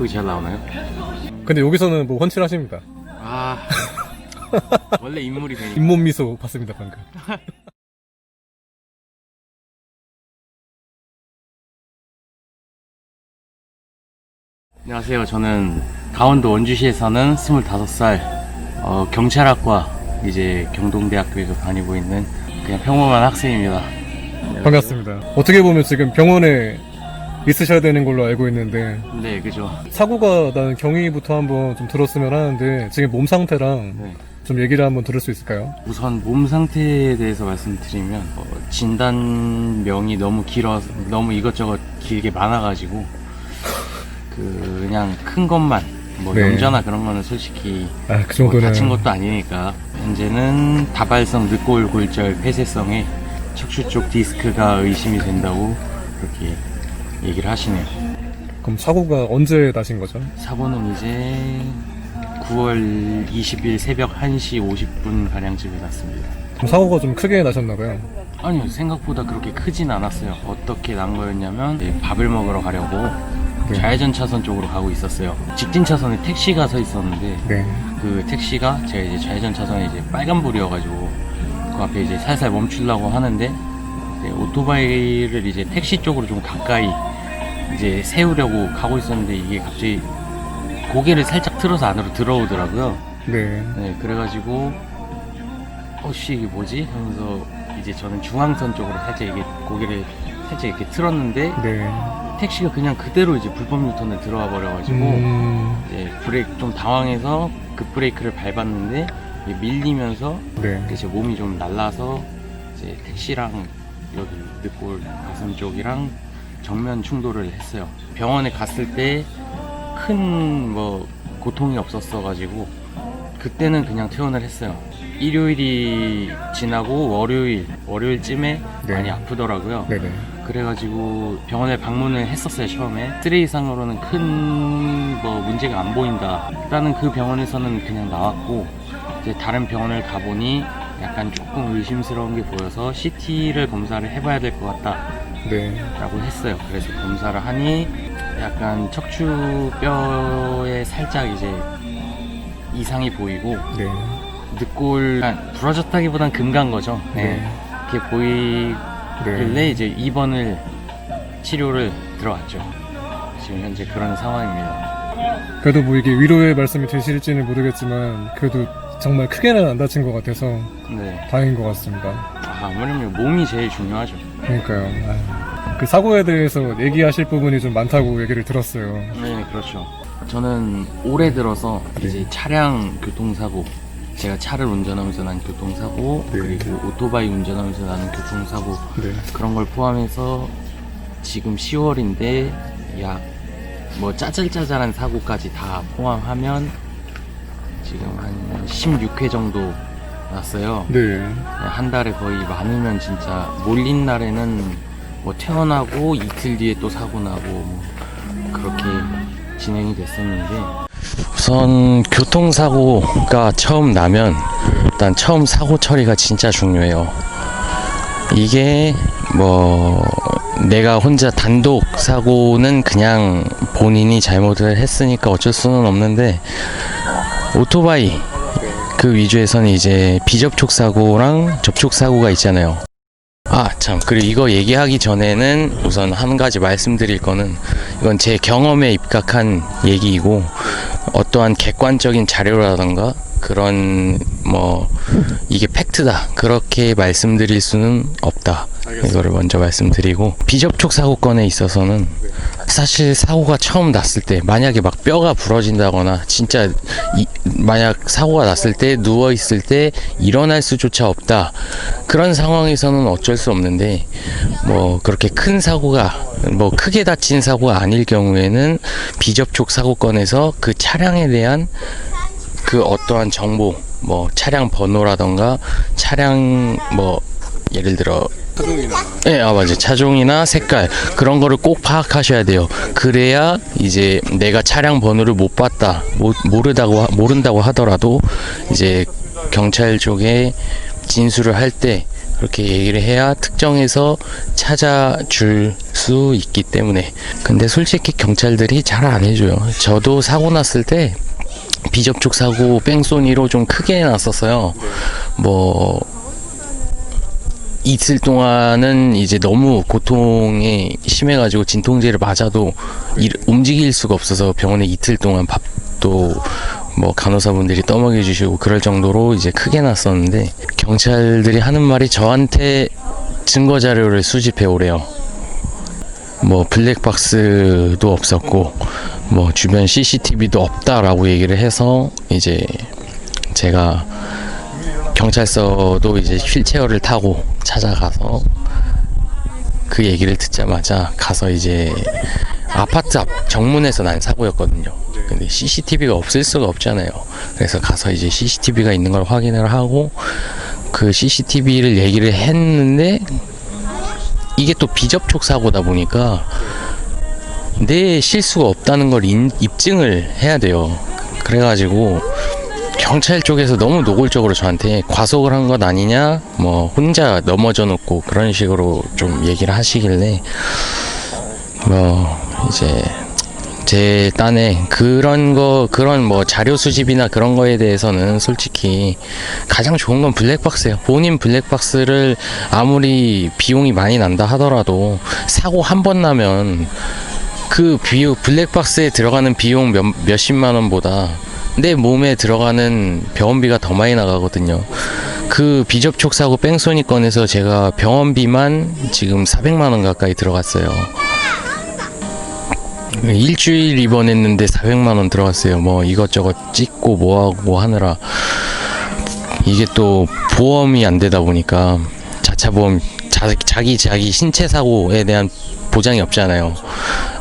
얼굴이 잘 나오나요? 근데 여기서는 뭐 훤칠하십니다. 아 원래 인물이 되니까. 잇몸 미소 봤습니다 방금. 안녕하세요. 저는 강원도 원주시에 사는 25살 경찰학과 이제 경동대학교에서 다니고 있는 그냥 평범한 학생입니다. 반갑습니다. 어떻게 보면 지금 병원에 있으셔야 되는 걸로 알고 있는데 네, 그죠. 사고가 나는 경위부터 한번 좀 들었으면 하는데 지금 몸 상태랑 네. 좀 얘기를 한번 들을 수 있을까요? 우선 몸 상태에 대해서 말씀드리면 진단명이 너무 길어서 너무 이것저것 길게 많아가지고 그냥 큰 것만 뭐 네. 염좌나 그런 거는 솔직히 그 뭐 정도는 다친 것도 아니니까. 현재는 다발성 늑골 골절 폐쇄성에 척추 쪽 디스크가 의심이 된다고 그렇게 얘기를 하시네요. 그럼 사고가 언제 나신 거죠? 사고는 이제 9월 20일 새벽 1시 50분 가량쯤에 났습니다. 그럼 사고가 좀 크게 나셨나봐요. 아니요, 생각보다 그렇게 크진 않았어요. 어떻게 난 거였냐면 이제 밥을 먹으러 가려고 네. 좌회전 차선 쪽으로 가고 있었어요. 직진 차선에 택시가 서 있었는데 네. 그 택시가 제가 이제 좌회전 차선에 이제 빨간불이어가지고 그 앞에 이제 살살 멈추려고 하는데 이제 오토바이를 이제 택시 쪽으로 좀 가까이 이제 세우려고 가고 있었는데 이게 갑자기 고개를 살짝 틀어서 안으로 들어오더라고요. 네. 네, 그래가지고 씨 이게 뭐지? 하면서 이제 저는 중앙선 쪽으로 살짝 이게 고개를 살짝 이렇게 틀었는데 네. 택시가 그냥 그대로 이제 불법 유턴에 들어와 버려가지고 이제 브레이크 좀 당황해서 급브레이크를 밟았는데 이게 밀리면서 네. 이제 제 몸이 좀 날라서 이제 택시랑 여기 늑골 가슴 쪽이랑 정면 충돌을 했어요. 병원에 갔을 때 큰 뭐 고통이 없었어가지고 그때는 그냥 퇴원을 했어요. 일요일이 지나고 월요일쯤에 네. 많이 아프더라고요. 네네. 그래가지고 병원에 방문을 했었어요. 처음에 쓰레기상으로는 큰 뭐 문제가 안 보인다라는 그 병원에서는 그냥 나왔고 이제 다른 병원을 가보니 약간 조금 의심스러운 게 보여서 CT를 검사를 해봐야 될 것 같다 네. 라고 했어요. 그래서 검사를 하니 약간 척추뼈에 살짝 이제 이상이 보이고 네. 늑골 부러졌다기보단 금간 거죠. 네. 네. 그렇게 보이길래 네. 이제 입원을 치료를 들어왔죠. 지금 현재 그런 상황입니다. 그래도 뭐 이게 위로의 말씀이 되실지는 모르겠지만 그래도 정말 크게는 안 다친 것 같아서 네. 다행인 것 같습니다. 아무래도 몸이 제일 중요하죠. 그러니까요. 그 사고에 대해서 얘기하실 부분이 좀 많다고 얘기를 들었어요. 네, 그렇죠. 저는 올해 들어서 이제 차량 교통사고, 제가 차를 운전하면서 난 교통사고, 네. 그리고 오토바이 운전하면서 나는 교통사고, 네. 그런 걸 포함해서 지금 10월인데 약 뭐 짜잘짜잘한 사고까지 다 포함하면 지금 한 16회 정도 났어요. 네. 한 달에 거의 많으면 진짜 몰린 날에는 뭐 퇴원하고 이틀 뒤에 또 사고 나고 뭐 그렇게 진행이 됐었는데, 우선 교통사고가 처음 나면 일단 처음 사고 처리가 진짜 중요해요. 이게 뭐 내가 혼자 단독 사고는 그냥 본인이 잘못을 했으니까 어쩔 수는 없는데, 오토바이 그 위주에서는 이제 비접촉 사고랑 접촉 사고가 있잖아요. 참, 그리고 이거 얘기하기 전에는 우선 한 가지 말씀드릴 거는, 이건 제 경험에 입각한 얘기이고 어떠한 객관적인 자료라던가 그런 뭐 이게 팩트다 그렇게 말씀드릴 수는 없다. 이거를 먼저 말씀드리고, 비접촉 사고건에 있어서는 사실 사고가 처음 났을 때 만약에 막 뼈가 부러진다거나 진짜 만약 사고가 났을 때 누워 있을 때 일어날 수조차 없다, 그런 상황에서는 어쩔 수 없는데, 뭐 그렇게 큰 사고가 뭐 크게 다친 사고가 아닐 경우에는 비접촉 사고건에서 그 차량에 대한 그 어떠한 정보, 뭐 차량 번호라던가 차량 뭐 예를 들어 차종이나. 네, 맞아요. 차종이나 색깔 그런 거를 꼭 파악하셔야 돼요. 그래야 이제 내가 차량 번호를 못 봤다, 모른다고 하더라도 이제 경찰 쪽에 진술을 할 때 그렇게 얘기를 해야 특정해서 찾아줄 수 있기 때문에. 근데 솔직히 경찰들이 잘 안 해줘요. 저도 사고 났을 때 비접촉 사고 뺑소니로 좀 크게 났었어요. 뭐 이틀 동안은 이제 너무 고통이 심해가지고 진통제를 맞아도 움직일 수가 없어서 병원에 이틀 동안 밥도 뭐 간호사분들이 떠먹여 주시고 그럴 정도로 이제 크게 났었는데, 경찰들이 하는 말이 저한테 증거 자료를 수집해 오래요. 뭐 블랙박스도 없었고 뭐 주변 CCTV도 없다라고 얘기를 해서, 이제 제가 경찰서도 이제 휠체어를 타고 찾아가서 그 얘기를 듣자마자 가서 이제 아파트 앞 정문에서 난 사고였거든요. 근데 CCTV가 없을 수가 없잖아요. 그래서 가서 이제 CCTV가 있는 걸 확인을 하고 그 CCTV를 얘기를 했는데, 이게 또 비접촉 사고다 보니까 내 실수가 없다는 걸 입증을 해야 돼요. 그래가지고 경찰 쪽에서 너무 노골적으로 저한테 과속을 한 것 아니냐, 뭐 혼자 넘어져 놓고 그런 식으로 좀 얘기를 하시길래, 뭐 이제 제 딴에 그런 뭐 자료 수집이나 그런 거에 대해서는 솔직히 가장 좋은 건 블랙박스예요. 본인 블랙박스를 아무리 비용이 많이 난다 하더라도 사고 한 번 나면 그 블랙박스에 들어가는 비용 몇십만 원보다 내 몸에 들어가는 병원비가 더 많이 나가거든요. 그 비접촉 사고 뺑소니 건에서 제가 병원비만 지금 400만 원 가까이 들어갔어요. 일주일 입원했는데 400만 원 들어갔어요. 뭐 이것저것 찍고 뭐하고 하느라. 이게 또 보험이 안 되다 보니까 자차 보험, 자기 신체 사고에 대한 보장이 없잖아요.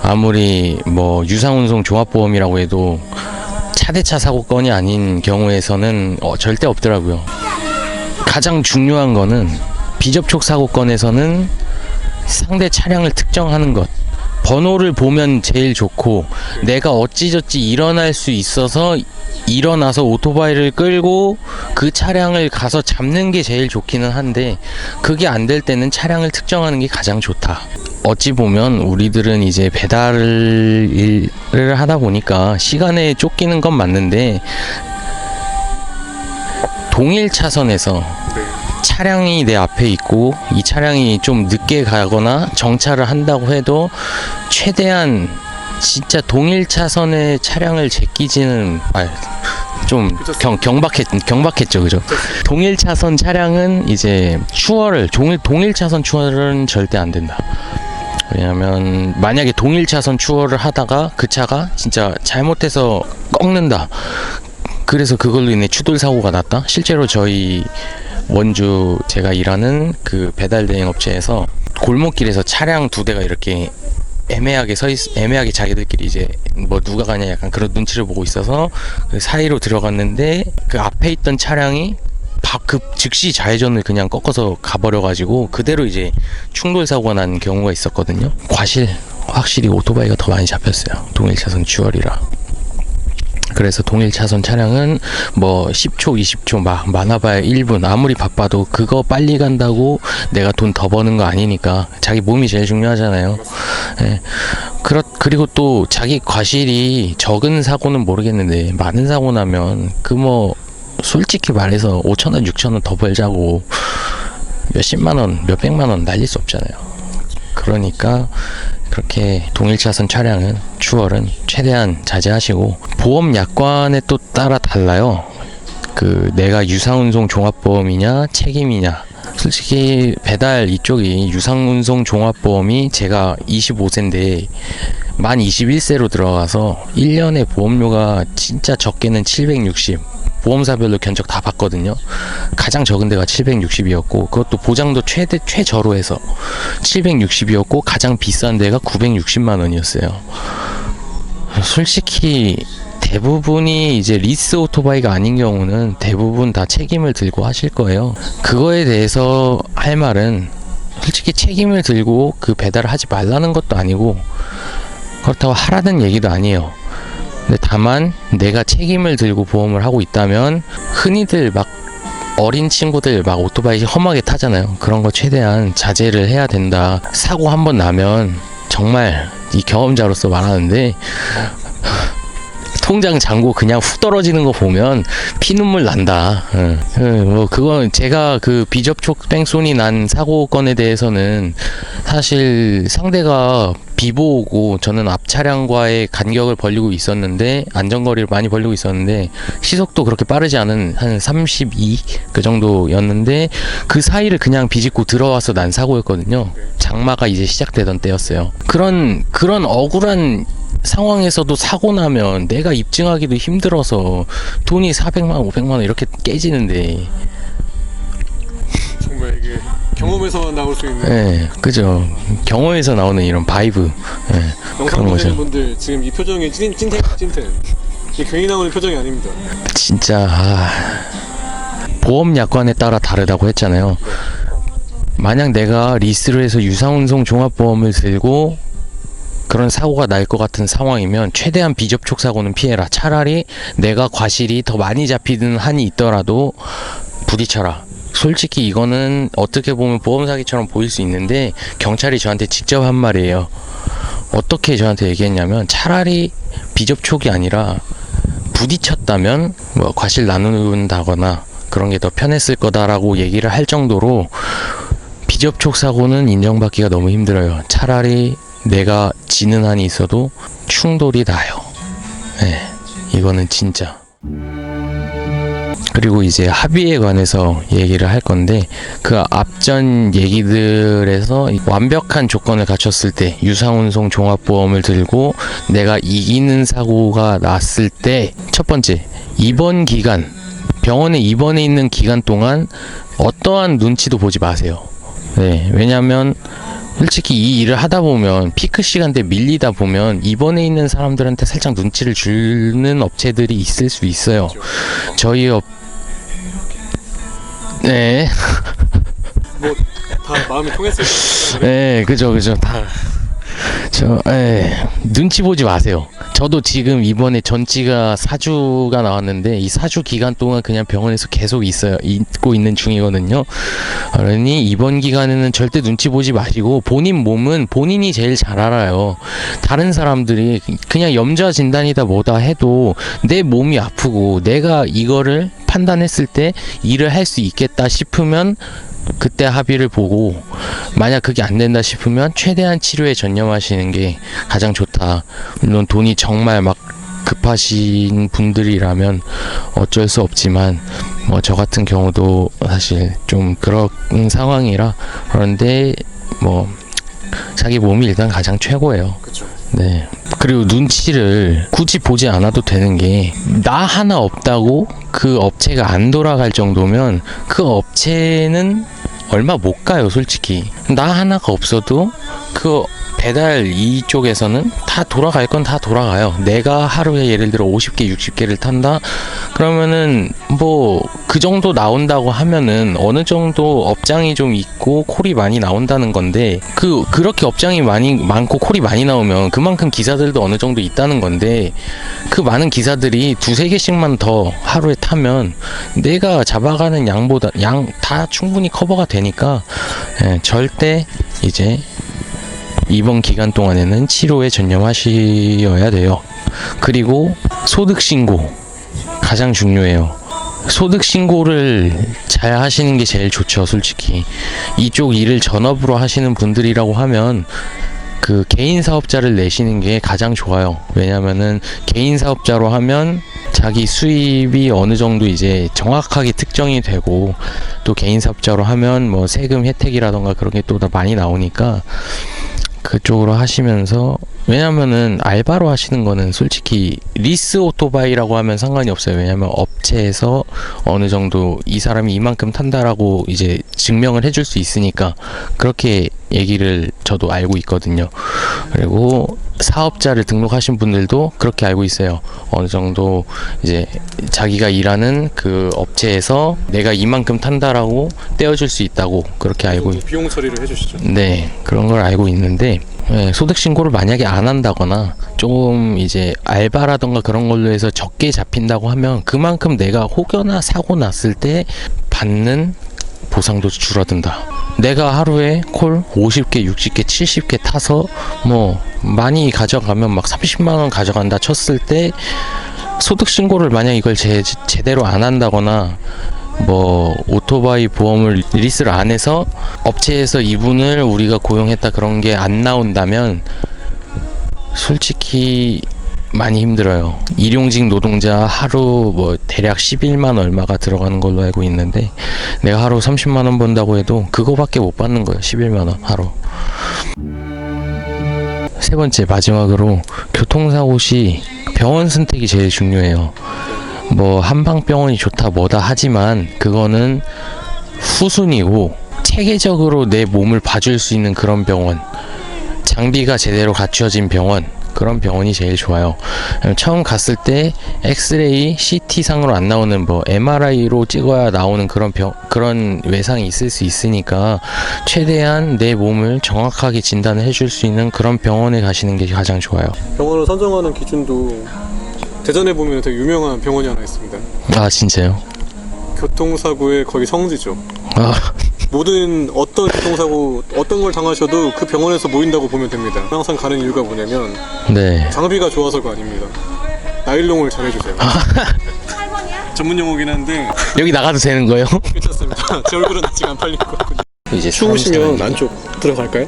아무리 뭐 유상운송 종합보험이라고 해도 차대차 사고건이 아닌 경우에서는 절대 없더라고요. 가장 중요한 거는 비접촉 사고건에서는 상대 차량을 특정하는 것, 번호를 보면 제일 좋고, 내가 어찌저찌 일어날 수 있어서 일어나서 오토바이를 끌고 그 차량을 가서 잡는 게 제일 좋기는 한데, 그게 안 될 때는 차량을 특정하는 게 가장 좋다. 어찌 보면 우리들은 이제 배달을 하다 보니까 시간에 쫓기는 건 맞는데, 동일 차선에서 차량이 내 앞에 있고 이 차량이 좀 늦게 가거나 정차를 한다고 해도 최대한 진짜 동일 차선의 차량을 제끼지는 좀 경박했죠, 그죠? 동일 차선 차량은 이제 동일 차선 추월은 절대 안 된다. 왜냐면 만약에 동일 차선 추월을 하다가 그 차가 진짜 잘못해서 꺾는다. 그래서 그걸로 인해 추돌 사고가 났다. 실제로 저희 원주 제가 일하는 그 배달 대행 업체에서 골목길에서 차량 두 대가 이렇게 애매하게 자기들끼리 이제 뭐 누가 가냐 약간 그런 눈치를 보고 있어서 그 사이로 들어갔는데, 그 앞에 있던 차량이 즉시 좌회전을 그냥 꺾어서 가버려가지고 그대로 이제 충돌 사고가 난 경우가 있었거든요. 확실히 오토바이가 더 많이 잡혔어요. 동일 차선 추월이라. 그래서 동일 차선 차량은 뭐 10초, 20초 많아봐야 1분, 아무리 바빠도 그거 빨리 간다고 내가 돈 더 버는 거 아니니까 자기 몸이 제일 중요하잖아요. 예. 그리고 또 자기 과실이 적은 사고는 모르겠는데 많은 사고 나면 솔직히 말해서 5,000원, 6,000원 더 벌자고 몇십만원, 몇백만원 날릴 수 없잖아요. 그러니까 그렇게 동일 차선 차량은 추월은 최대한 자제하시고, 보험 약관에 또 따라 달라요. 그 내가 유상운송 종합보험이냐 책임이냐. 솔직히 배달 이쪽이 유상운송 종합보험이 제가 25세인데 만 21세로 들어가서 1년에 보험료가 진짜 적게는 760, 보험사별로 견적 다 봤거든요. 가장 적은 데가 760이었고 그것도 보장도 최저로 해서 760이었고 가장 비싼 데가 960만 원이었어요. 솔직히 대부분이 이제 리스 오토바이가 아닌 경우는 대부분 다 책임을 들고 하실 거예요. 그거에 대해서 할 말은, 솔직히 책임을 들고 그 배달을 하지 말라는 것도 아니고 그렇다고 하라는 얘기도 아니에요. 근데 다만 내가 책임을 들고 보험을 하고 있다면, 흔히들 막 어린 친구들 막 오토바이 험하게 타잖아요. 그런 거 최대한 자제를 해야 된다. 사고 한번 나면 정말 이 경험자로서 말하는데 통장 잔고 그냥 훅 떨어지는 거 보면 피눈물 난다. 뭐 그건 제가 그 비접촉 뺑소니 난 사고건에 대해서는 사실 상대가 비보고 저는 앞 차량과의 간격을 벌리고 있었는데 안전거리를 많이 벌리고 있었는데 시속도 그렇게 빠르지 않은 한 32 그 정도였는데 그 사이를 그냥 비집고 들어와서 난 사고였거든요. 장마가 이제 시작되던 때였어요. 그런 억울한 상황에서도 사고 나면 내가 입증하기도 힘들어서 돈이 400만 원, 500만 원 이렇게 깨지는데 정말 이게 경험에서 나올 수 있는. 네, 그죠. 경험에서 나오는 이런 바이브. 네, 영상 그런 보시는 거죠. 분들 지금 이 표정이 찐텐. 이게 괜히 나오는 표정이 아닙니다. 진짜 보험 약관에 따라 다르다고 했잖아요. 만약 내가 리스를 해서 유상운송 종합보험을 들고 그런 사고가 날 것 같은 상황이면 최대한 비접촉 사고는 피해라. 차라리 내가 과실이 더 많이 잡히는 한이 있더라도 부딪혀라. 솔직히 이거는 어떻게 보면 보험 사기처럼 보일 수 있는데 경찰이 저한테 직접 한 말이에요. 어떻게 저한테 얘기했냐면 차라리 비접촉이 아니라 부딪혔다면 뭐 과실 나눈다거나 그런 게 더 편했을 거다라고 얘기를 할 정도로 비접촉 사고는 인정받기가 너무 힘들어요. 차라리 내가 지는 한이 있어도 충돌이 나요. 네, 이거는 진짜. 그리고 이제 합의에 관해서 얘기를 할 건데 그 앞전 얘기들에서 완벽한 조건을 갖췄을 때 유상운송 종합보험을 들고 내가 이기는 사고가 났을 때 첫 번째 입원 기간 병원에 입원해 있는 기간 동안 어떠한 눈치도 보지 마세요. 네, 왜냐면 솔직히 이 일을 하다 보면 피크 시간대 밀리다 보면 입원해 있는 사람들한테 살짝 눈치를 주는 업체들이 있을 수 있어요. 저희 네. 뭐 다 마음이 통했을 때. 네, 그죠. 눈치 보지 마세요. 저도 지금 이번에 전치가 4주가 나왔는데 이 4주 기간 동안 그냥 병원에서 계속 있고 있는 중이거든요. 그러니 이번 기간에는 절대 눈치 보지 마시고 본인 몸은 본인이 제일 잘 알아요. 다른 사람들이 그냥 염좌 진단이다 뭐다 해도 내 몸이 아프고 내가 이거를 판단했을 때 일을 할 수 있겠다 싶으면 그때 합의를 보고 만약 그게 안 된다 싶으면 최대한 치료에 전념하시는 게 가장 좋다. 물론 돈이 정말 막 급하신 분들이라면 어쩔 수 없지만 뭐 저 같은 경우도 사실 좀 그런 상황이라 그런데 뭐 자기 몸이 일단 가장 최고예요. 그렇죠. 네. 그리고 눈치를 굳이 보지 않아도 되는 게 나 하나 없다고 그 업체가 안 돌아갈 정도면 그 업체는 얼마 못 가요, 솔직히. 나 하나가 없어도 그 배달 이쪽에서는 다 돌아갈 건 다 돌아가요. 내가 하루에 예를 들어 50개, 60개를 탄다? 그러면은 뭐 그 정도 나온다고 하면은 어느 정도 업장이 좀 있고 콜이 많이 나온다는 건데 그렇게 업장이 많고 콜이 많이 나오면 그만큼 기사들도 어느 정도 있다는 건데 그 많은 기사들이 두세 개씩만 더 하루에 타면 내가 잡아가는 양보다 양 다 충분히 커버가 되니까 절대 이제 이번 기간 동안에는 치료에 전념하셔야 돼요. 그리고 소득신고 가장 중요해요. 소득신고를 잘 하시는 게 제일 좋죠, 솔직히. 이쪽 일을 전업으로 하시는 분들이라고 하면 그 개인 사업자를 내시는 게 가장 좋아요. 왜냐면은 개인 사업자로 하면 자기 수입이 어느 정도 이제 정확하게 특정이 되고 또 개인 사업자로 하면 뭐 세금 혜택이라던가 그런 게 또 더 많이 나오니까 그쪽으로 하시면서 왜냐면은 알바로 하시는 거는 솔직히 리스 오토바이라고 하면 상관이 없어요. 왜냐면 업체에서 어느 정도 이 사람이 이만큼 탄다라고 이제 증명을 해줄 수 있으니까 그렇게 얘기를 저도 알고 있거든요. 그리고 사업자를 등록하신 분들도 그렇게 알고 있어요. 어느 정도 이제 자기가 일하는 그 업체에서 내가 이만큼 탄다라고 떼어줄 수 있다고 그렇게 알고 비용 처리를 해주시죠. 네, 그런 걸 알고 있는데 소득신고를 만약에 안 한다거나 조금 이제 알바라던가 그런 걸로 해서 적게 잡힌다고 하면 그만큼 내가 혹여나 사고 났을 때 받는 보상도 줄어든다. 내가 하루에 콜 50개, 60개, 70개 타서 뭐 많이 가져가면 막 30만 원 가져간다 쳤을 때 소득 신고를 만약 이걸 제대로 안 한다거나 뭐 오토바이 보험을 리스를 안 해서 업체에서 이분을 우리가 고용했다 그런 게 안 나온다면 솔직히 많이 힘들어요. 일용직 노동자 하루 뭐 대략 11만 얼마가 들어가는 걸로 알고 있는데 내가 하루 30만 원 번다고 해도 그거밖에 못 받는 거예요. 11만 원 하루. 세 번째 마지막으로 교통사고 시 병원 선택이 제일 중요해요. 뭐 한방병원이 좋다 뭐다 하지만 그거는 후순이고 체계적으로 내 몸을 봐줄 수 있는 그런 병원, 장비가 제대로 갖추어진 병원, 그런 병원이 제일 좋아요. 처음 갔을 때 엑스레이, CT상으로 안 나오는 뭐 MRI로 찍어야 나오는 그런 외상이 있을 수 있으니까 최대한 내 몸을 정확하게 진단을 해줄 수 있는 그런 병원에 가시는 게 가장 좋아요. 병원을 선정하는 기준도 대전에 보면 되게 유명한 병원이 하나 있습니다. 아 진짜요? 교통사고의 거의 성지죠. 아 모든 어떤 교통사고 어떤 걸 당하셔도 그 병원에서 모인다고 보면 됩니다. 항상 가는 이유가 뭐냐면 네. 장비가 좋아서가 아닙니다. 나일론을 잘해주세요. 전문 용어긴 한데 여기 나가도 되는 거예요? 괜찮습니다. 제 얼굴은 아직 안 팔린 거거든요. 이제 추우시면 안쪽 들어갈까요?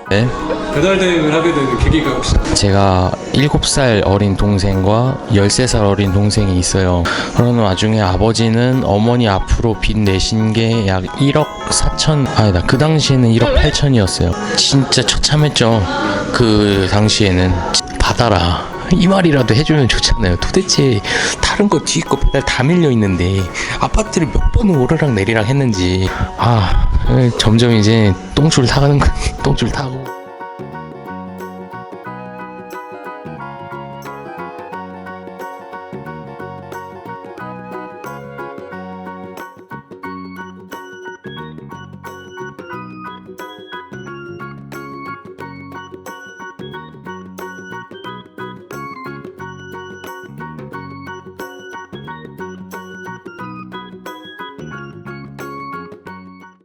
네. 배달 대행을 하게 된 계기가 혹시? 제가 7살 어린 동생과 13살 어린 동생이 있어요. 그러는 와중에 아버지는 어머니 앞으로 빚 내신 게 약 1억 4천, 아니다, 그 당시에는 1억 8천이었어요. 진짜 처참했죠. 그 당시에는. 받아라, 이 말이라도 해주면 좋잖아요. 도대체 다른 거 뒤에 거 배달 다 밀려 있는데 아파트를 몇 번을 오르락 내리락 했는지. 점점 이제 똥줄 타고